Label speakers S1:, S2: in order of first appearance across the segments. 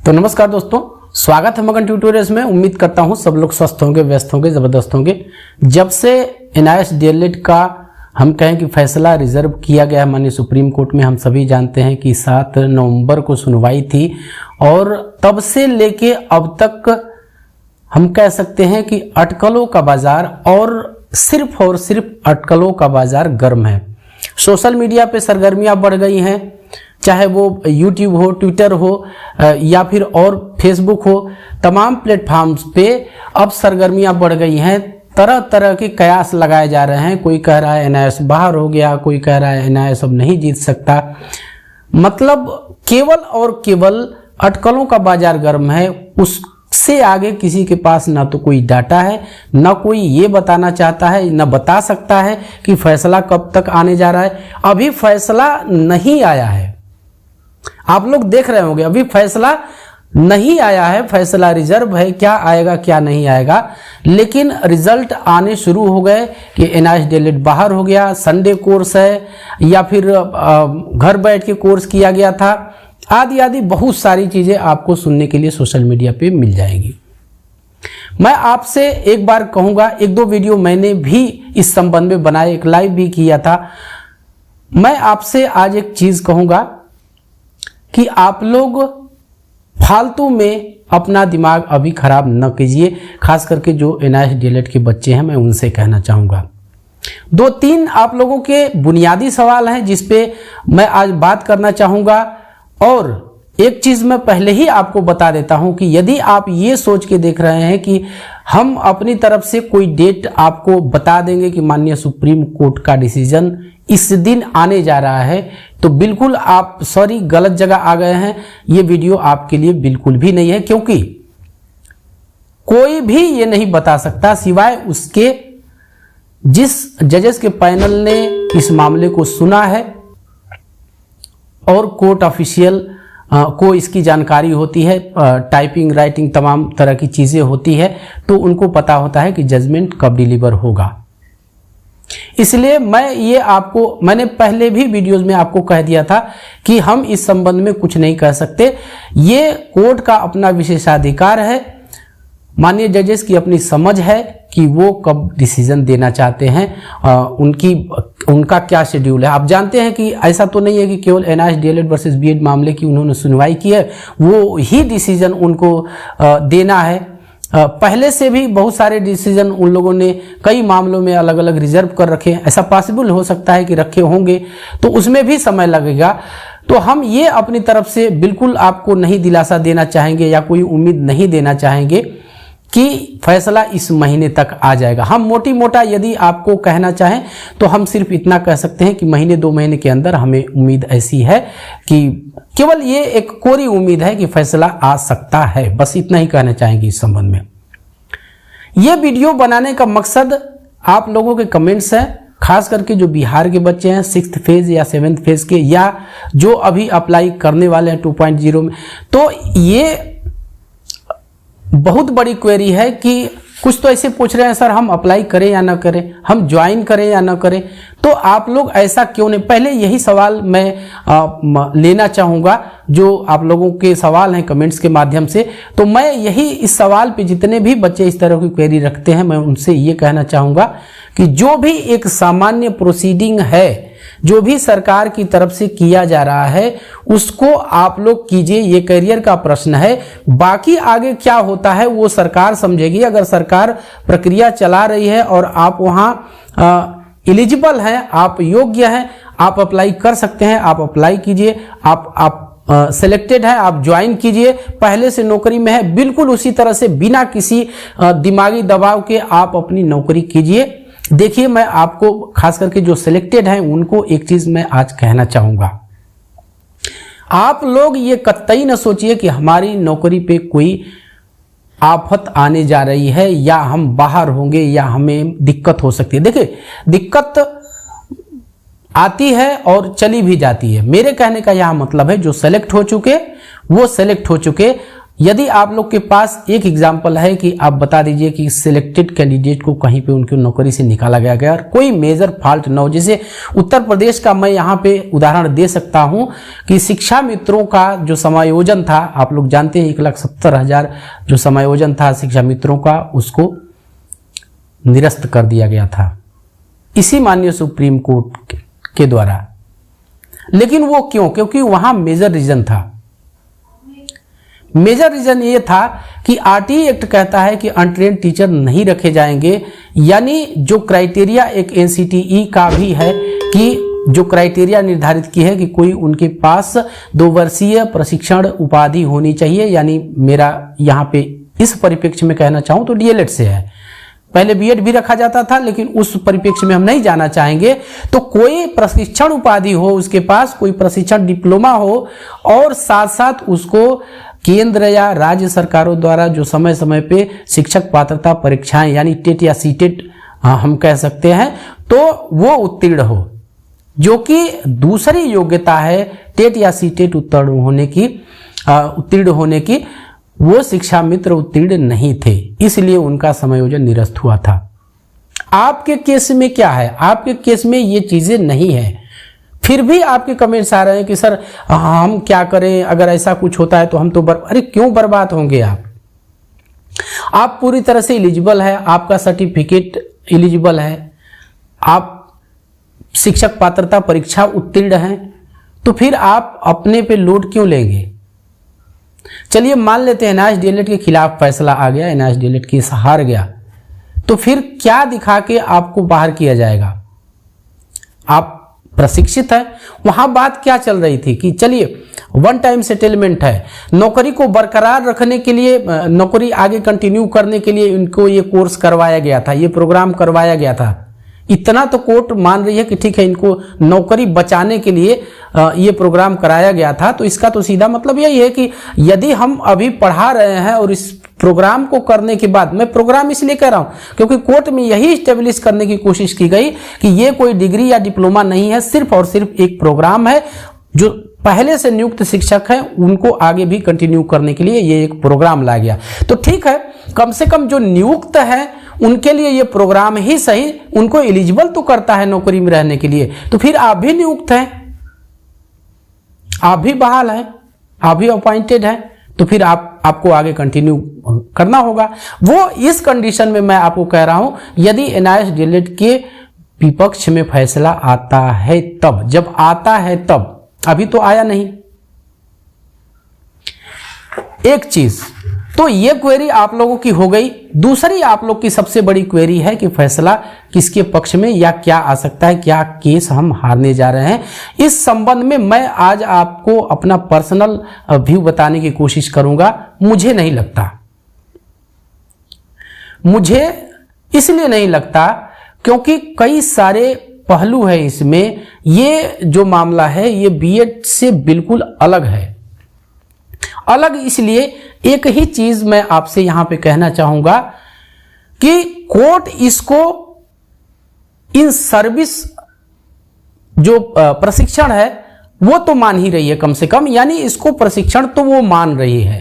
S1: तो नमस्कार दोस्तों, स्वागत है मगन ट्यूटोरियल्स में। उम्मीद करता हूं सब लोग स्वस्थ होंगे, व्यस्त होंगे, जबरदस्त होंगे। जब से NIS DLED का हम कहें कि फैसला रिजर्व किया गया है माननीय सुप्रीम कोर्ट में, हम सभी जानते हैं कि 7 नवंबर को सुनवाई थी और तब से लेके अब तक हम कह सकते हैं कि अटकलों का बाजार और सिर्फ अटकलों का बाजार गर्म है। सोशल मीडिया पे सरगर्मियां बढ़ गई हैं, चाहे वो YouTube हो, ट्विटर हो या फिर और फेसबुक हो, तमाम प्लेटफॉर्म्स पे अब सरगर्मियां बढ़ गई हैं। तरह तरह के कयास लगाए जा रहे हैं। कोई कह रहा है NIS बाहर हो गया, कोई कह रहा है NIS अब नहीं जीत सकता। मतलब केवल और केवल अटकलों का बाजार गर्म है। उससे आगे किसी के पास ना तो कोई डाटा है, ना कोई ये बताना चाहता है, ना बता सकता है कि फैसला कब तक आने जा रहा है। अभी फैसला नहीं आया है, आप लोग देख रहे होंगे, अभी फैसला नहीं आया है। फैसला रिजर्व है, क्या आएगा क्या नहीं आएगा, लेकिन रिजल्ट आने शुरू हो गए कि NIS DLED बाहर हो गया, संडे कोर्स है या फिर घर बैठ के कोर्स किया गया था, आदि आदि बहुत सारी चीजें आपको सुनने के लिए सोशल मीडिया पे मिल जाएंगी। मैं आपसे एक बार कहूंगा, 1-2 वीडियो मैंने भी इस संबंध में बनाए, एक लाइव भी किया था। मैं आपसे आज एक चीज कहूंगा कि आप लोग फालतू में अपना दिमाग अभी खराब न कीजिए, खास करके जो NIS DLED के बच्चे हैं, मैं उनसे कहना चाहूँगा। 2-3 आप लोगों के बुनियादी सवाल हैं जिस पे मैं आज बात करना चाहूँगा। और एक चीज़ मैं पहले ही आपको बता देता हूं कि यदि आप ये सोच के देख रहे हैं कि हम अपनी तरफ से कोई डेट आपको बता देंगे कि माननीय सुप्रीम कोर्ट का डिसीजन इस दिन आने जा रहा है, तो बिल्कुल आप गलत जगह आ गए हैं। ये वीडियो आपके लिए बिल्कुल भी नहीं है, क्योंकि कोई भी ये नहीं बता सकता सिवाय उसके जिस जजेस के पैनल ने इस मामले को सुना है और कोर्ट ऑफिशियल को इसकी जानकारी होती है, टाइपिंग, राइटिंग, तमाम तरह की चीज़ें होती है, तो उनको पता होता है कि जजमेंट कब डिलीवर होगा। इसलिए मैंने पहले भी वीडियोस में आपको कह दिया था कि हम इस संबंध में कुछ नहीं कह सकते। ये कोर्ट का अपना विशेषाधिकार है, माननीय जजेस की अपनी समझ है कि वो कब डिसीजन देना चाहते हैं, उनका क्या शेड्यूल है। आप जानते हैं कि ऐसा तो नहीं है कि केवल NIS DLED वर्सेस BED मामले की उन्होंने सुनवाई की है, वो ही डिसीजन उनको देना है। पहले से भी बहुत सारे डिसीजन उन लोगों ने कई मामलों में अलग अलग रिजर्व कर रखे हैं। ऐसा पॉसिबल हो सकता है कि रखे होंगे, तो उसमें भी समय लगेगा। तो हम ये अपनी तरफ से बिल्कुल आपको नहीं दिलासा देना चाहेंगे या कोई उम्मीद नहीं देना चाहेंगे कि फैसला इस महीने तक आ जाएगा। हम मोटी मोटा यदि आपको कहना चाहें तो हम सिर्फ इतना कह सकते हैं कि 1-2 महीने के अंदर हमें उम्मीद ऐसी है कि केवल ये एक कोरी उम्मीद है कि फैसला आ सकता है। बस इतना ही कहना चाहेंगे इस संबंध में। ये वीडियो बनाने का मकसद आप लोगों के कमेंट्स हैं, खास करके जो बिहार के बच्चे हैं 6th फेज या 7th फेज के, या जो अभी अप्लाई करने वाले हैं 2.0 में। तो ये बहुत बड़ी क्वेरी है कि कुछ तो ऐसे पूछ रहे हैं, सर हम अप्लाई करें या ना करें, हम ज्वाइन करें या ना करें। तो आप लोग ऐसा क्यों नहीं, पहले यही सवाल मैं लेना चाहूँगा, जो आप लोगों के सवाल हैं कमेंट्स के माध्यम से। तो मैं यही इस सवाल पे जितने भी बच्चे इस तरह की क्वेरी रखते हैं, मैं उनसे ये कहना चाहूँगा कि जो भी एक सामान्य प्रोसीडिंग है, जो भी सरकार की तरफ से किया जा रहा है, उसको आप लोग कीजिए। ये करियर का प्रश्न है, बाकी आगे क्या होता है वो सरकार समझेगी। अगर सरकार प्रक्रिया चला रही है और आप वहाँ एलिजिबल हैं, आप योग्य हैं, आप अप्लाई कर सकते हैं, आप अप्लाई कीजिए। आप सिलेक्टेड है, आप ज्वाइन कीजिए। पहले से नौकरी में है, बिल्कुल उसी तरह से बिना किसी दिमागी दबाव के आप अपनी नौकरी कीजिए। देखिए, मैं आपको खास करके जो सिलेक्टेड हैं उनको एक चीज मैं आज कहना चाहूंगा। आप लोग ये कतई न सोचिए कि हमारी नौकरी पे कोई आफत आने जा रही है या हम बाहर होंगे या हमें दिक्कत हो सकती है। देखिए, दिक्कत आती है और चली भी जाती है। मेरे कहने का यह मतलब है, जो सेलेक्ट हो चुके वो सेलेक्ट हो चुके। यदि आप लोग के पास एक एग्जाम्पल है कि आप बता दीजिए कि सिलेक्टेड कैंडिडेट को कहीं पे उनकी नौकरी से निकाला गया और कोई मेजर फॉल्ट न हो, जैसे उत्तर प्रदेश का मैं यहाँ पे उदाहरण दे सकता हूँ कि शिक्षा मित्रों का जो समायोजन था, आप लोग जानते हैं 1,70,000 जो समायोजन था शिक्षा मित्रों का, उसको निरस्त कर दिया गया था इसी माननीय सुप्रीम कोर्ट के द्वारा। लेकिन वो क्यों? क्योंकि वहां मेजर रीजन था। मेजर रीजन ये था कि आरटीई एक्ट कहता है कि अनट्रेन्ड टीचर नहीं रखे जाएंगे, यानी जो क्राइटेरिया एक एनसीटीई का भी है कि जो क्राइटेरिया निर्धारित की है कि कोई उनके पास 2 वर्षीय प्रशिक्षण उपाधि होनी चाहिए, यानी मेरा यहाँ पे इस परिप्रेक्ष्य में कहना चाहूँ तो डीएलएड से है। पहले बीएड भी रखा जाता था, लेकिन उस परिप्रेक्ष्य में हम नहीं जाना चाहेंगे। तो कोई प्रशिक्षण उपाधि हो उसके पास, कोई प्रशिक्षण डिप्लोमा हो, और साथ साथ उसको केंद्र या राज्य सरकारों द्वारा जो समय समय पे शिक्षक पात्रता परीक्षाएं यानी टेट या सीटेट हम कह सकते हैं, तो वो उत्तीर्ण हो, जो कि दूसरी योग्यता है टेट या सीटेट उत्तीर्ण होने की, वो शिक्षा मित्र उत्तीर्ण नहीं थे, इसलिए उनका समायोजन निरस्त हुआ था। आपके केस में क्या है? आपके केस में ये चीजें नहीं है, फिर भी आपके कमेंट्स आ रहे हैं कि सर हम क्या करें, अगर ऐसा कुछ होता है तो हम तो अरे क्यों बर्बाद होंगे? आप पूरी तरह से एलिजिबल है, आपका सर्टिफिकेट एलिजिबल है, आप शिक्षक पात्रता परीक्षा उत्तीर्ण हैं, तो फिर आप अपने पे लोड क्यों लेंगे? चलिए मान लेते हैं एनआईएस डीएलएड के खिलाफ फैसला आ गया, एनआईएस डीएलएड केस हार गया, तो फिर क्या दिखा के आपको बाहर किया जाएगा? आप प्रशिक्षित है। वहां बात क्या चल रही थी कि चलिए वन टाइम सेटलमेंट है, नौकरी को बरकरार रखने के लिए, नौकरी आगे कंटिन्यू करने के लिए इनको ये कोर्स करवाया गया था, ये प्रोग्राम करवाया गया था। इतना तो कोर्ट मान रही है कि ठीक है, इनको नौकरी बचाने के लिए ये प्रोग्राम कराया गया था। तो इसका तो सीधा मतलब यही है कि यदि हम अभी पढ़ा रहे हैं और इस प्रोग्राम को करने के बाद, मैं प्रोग्राम इसलिए कह रहा हूं क्योंकि कोर्ट में यही स्टेब्लिश करने की कोशिश की गई कि ये कोई डिग्री या डिप्लोमा नहीं है, सिर्फ और सिर्फ एक प्रोग्राम है। जो पहले से नियुक्त शिक्षक हैं उनको आगे भी कंटिन्यू करने के लिए ये एक प्रोग्राम लाया गया। तो ठीक है, कम से कम जो नियुक्त है उनके लिए ये प्रोग्राम ही सही उनको एलिजिबल तो करता है नौकरी में रहने के लिए। तो फिर आप भी नियुक्त हैं, आप भी बहाल हैं, आप भी अपॉइंटेड हैं, तो फिर आपको आगे कंटिन्यू करना होगा। वो इस कंडीशन में मैं आपको कह रहा हूं, यदि एनआईएस डीएलएड के विपक्ष में फैसला आता है तब, जब आता है तब, अभी तो आया नहीं। एक चीज तो ये क्वेरी आप लोगों की हो गई। दूसरी आप लोग की सबसे बड़ी क्वेरी है कि फैसला किसके पक्ष में या क्या आ सकता है, क्या केस हम हारने जा रहे हैं। इस संबंध में मैं आज आपको अपना पर्सनल व्यू बताने की कोशिश करूंगा। मुझे नहीं लगता, मुझे इसलिए नहीं लगता क्योंकि कई सारे पहलू है इसमें। ये जो मामला है ये बीएड से बिल्कुल अलग है। अलग इसलिए, एक ही चीज मैं आपसे यहां पे कहना चाहूंगा कि कोर्ट इसको इन सर्विस जो प्रशिक्षण है वो तो मान ही रही है कम से कम, यानी इसको प्रशिक्षण तो वो मान रही है।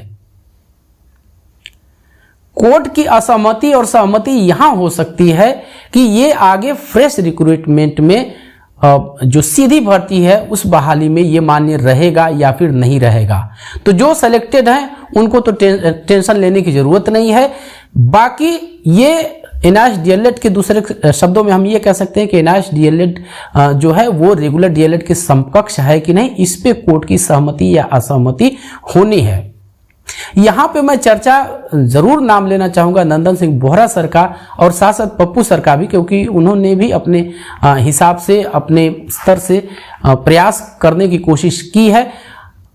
S1: कोर्ट की असहमति और सहमति यहां हो सकती है कि ये आगे फ्रेश रिक्रूटमेंट में जो सीधी भर्ती है उस बहाली में ये मान्य रहेगा या फिर नहीं रहेगा। तो जो सिलेक्टेड हैं उनको तो टेंशन लेने की जरूरत नहीं है। बाकी ये एनआईएस डीएलएड के दूसरे शब्दों में हम ये कह सकते हैं कि एनआईएस डीएलएड जो है वो रेगुलर डीएलएड के समकक्ष है कि नहीं, इस पे कोर्ट की सहमति या असहमति होनी है। यहां पे मैं चर्चा जरूर नाम लेना चाहूंगा नंदन सिंह बोहरा सर का और साथ साथ पप्पू सर का भी, क्योंकि उन्होंने भी अपने हिसाब से, अपने स्तर से प्रयास करने की कोशिश की है।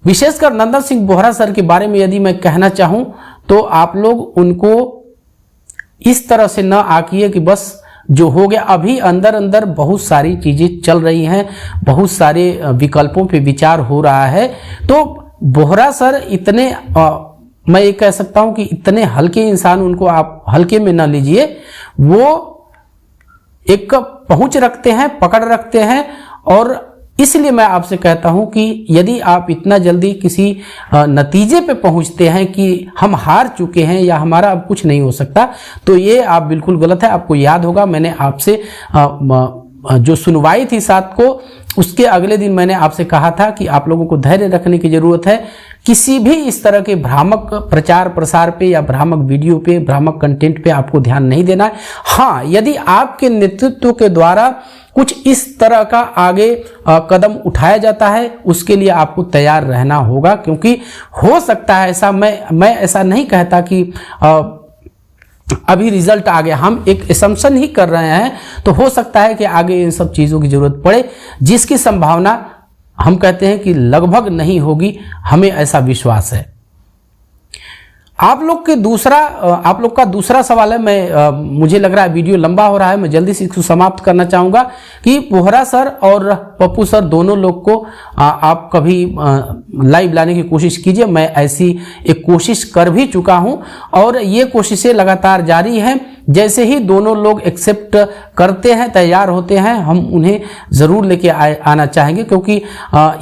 S1: विशेषकर नंदन सिंह बोहरा सर के बारे में यदि मैं कहना चाहूं तो आप लोग उनको इस तरह से न आकिए कि बस जो हो गया। अभी अंदर अंदर बहुत सारी चीजें चल रही हैं, बहुत सारे विकल्पों पे विचार हो रहा है। तो बोहरा सर इतने मैं ये कह सकता हूं कि इतने हल्के इंसान, उनको आप हल्के में न लीजिए। वो एक पहुंच रखते हैं, पकड़ रखते हैं और इसलिए मैं आपसे कहता हूं कि यदि आप इतना जल्दी किसी नतीजे पे पहुंचते हैं कि हम हार चुके हैं या हमारा अब कुछ नहीं हो सकता, तो ये आप बिल्कुल गलत है। आपको याद होगा मैंने आपसे जो सुनवाई थी 7 को, उसके अगले दिन मैंने आपसे कहा था कि आप लोगों को धैर्य रखने की जरूरत है। किसी भी इस तरह के भ्रामक प्रचार प्रसार पे या भ्रामक वीडियो पे, भ्रामक कंटेंट पे आपको ध्यान नहीं देना है। हाँ, यदि आपके नेतृत्व के द्वारा कुछ इस तरह का आगे कदम उठाया जाता है, उसके लिए आपको तैयार रहना होगा, क्योंकि हो सकता है ऐसा, मैं ऐसा नहीं कहता कि अभी रिजल्ट आ गया, हम एक असम्पशन ही कर रहे हैं, तो हो सकता है कि आगे इन सब चीज़ों की जरूरत पड़े, जिसकी संभावना हम कहते हैं कि लगभग नहीं होगी, हमें ऐसा विश्वास है। आप लोग का दूसरा सवाल है। मुझे लग रहा है वीडियो लंबा हो रहा है, मैं जल्दी से इसको समाप्त करना चाहूँगा कि बोहरा सर और पप्पू सर दोनों लोग को आप कभी लाइव लाने की कोशिश कीजिए। मैं ऐसी एक कोशिश कर भी चुका हूं और ये कोशिशें लगातार जारी हैं। जैसे ही दोनों लोग एक्सेप्ट करते हैं, तैयार होते हैं, हम उन्हें ज़रूर लेके आना चाहेंगे, क्योंकि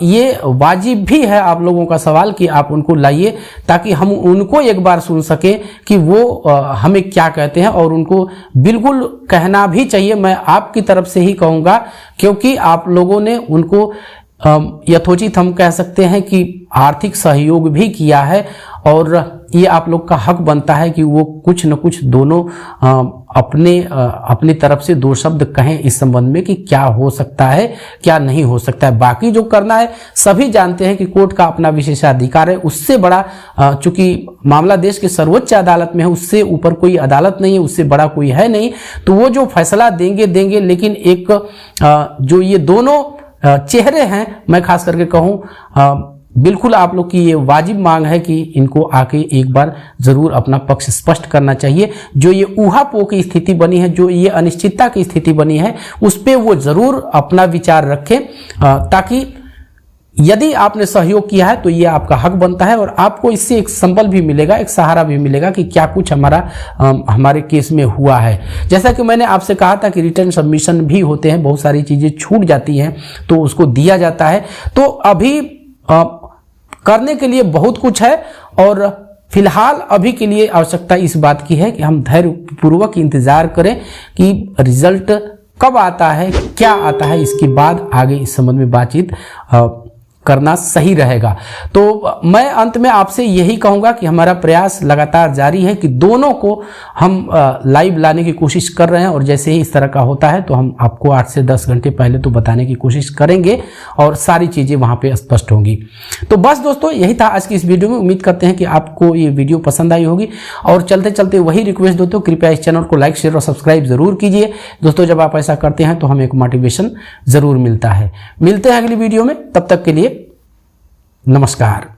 S1: ये वाजिब भी है आप लोगों का सवाल कि आप उनको लाइए, ताकि हम उनको एक बार सुन सकें कि वो हमें क्या कहते हैं, और उनको बिल्कुल कहना भी चाहिए। मैं आपकी तरफ से ही कहूँगा, क्योंकि आप लोगों ने उनको यथोचित हम कह सकते हैं कि आर्थिक सहयोग भी किया है, और ये आप लोग का हक बनता है कि वो कुछ न कुछ दोनों अपनी तरफ से 2 शब्द कहें इस संबंध में कि क्या हो सकता है, क्या नहीं हो सकता है। बाकी जो करना है सभी जानते हैं कि कोर्ट का अपना विशेषाधिकार है। उससे बड़ा, चूंकि मामला देश के सर्वोच्च अदालत में है, उससे ऊपर कोई अदालत नहीं है, उससे बड़ा कोई है नहीं, तो वो जो फैसला देंगे। लेकिन एक जो ये दोनों चेहरे हैं, मैं खास करके कहूँ, बिल्कुल आप लोग की ये वाजिब मांग है कि इनको आके एक बार जरूर अपना पक्ष स्पष्ट करना चाहिए। जो ये ऊहापोह की स्थिति बनी है, जो ये अनिश्चितता की स्थिति बनी है, उस पे वो जरूर अपना विचार रखें, ताकि यदि आपने सहयोग किया है तो ये आपका हक बनता है, और आपको इससे एक संबल भी मिलेगा, एक सहारा भी मिलेगा कि क्या कुछ हमारे केस में हुआ है। जैसा कि मैंने आपसे कहा था कि रिटर्न सबमिशन भी होते हैं, बहुत सारी चीजें छूट जाती हैं तो उसको दिया जाता है। तो अभी करने के लिए बहुत कुछ है, और फिलहाल अभी के लिए आवश्यकता इस बात की है कि हम धैर्यपूर्वक इंतजार करें कि रिजल्ट कब आता है, क्या आता है, इसके बाद आगे इस संबंध में बातचीत करना सही रहेगा। तो मैं अंत में आपसे यही कहूंगा कि हमारा प्रयास लगातार जारी है कि दोनों को हम लाइव लाने की कोशिश कर रहे हैं, और जैसे ही इस तरह का होता है तो हम आपको 8 से 10 घंटे पहले तो बताने की कोशिश करेंगे, और सारी चीजें वहां पे स्पष्ट होंगी। तो बस दोस्तों, यही था आज की इस वीडियो में। उम्मीद करते हैं कि आपको ये वीडियो पसंद आई होगी, और चलते चलते वही रिक्वेस्ट दोस्तों, कृपया इस चैनल को लाइक, शेयर और सब्सक्राइब जरूर कीजिए दोस्तों। जब आप ऐसा करते हैं तो हमें एक मोटिवेशन जरूर मिलता है। मिलते हैं अगली वीडियो में, तब तक के लिए नमस्कार।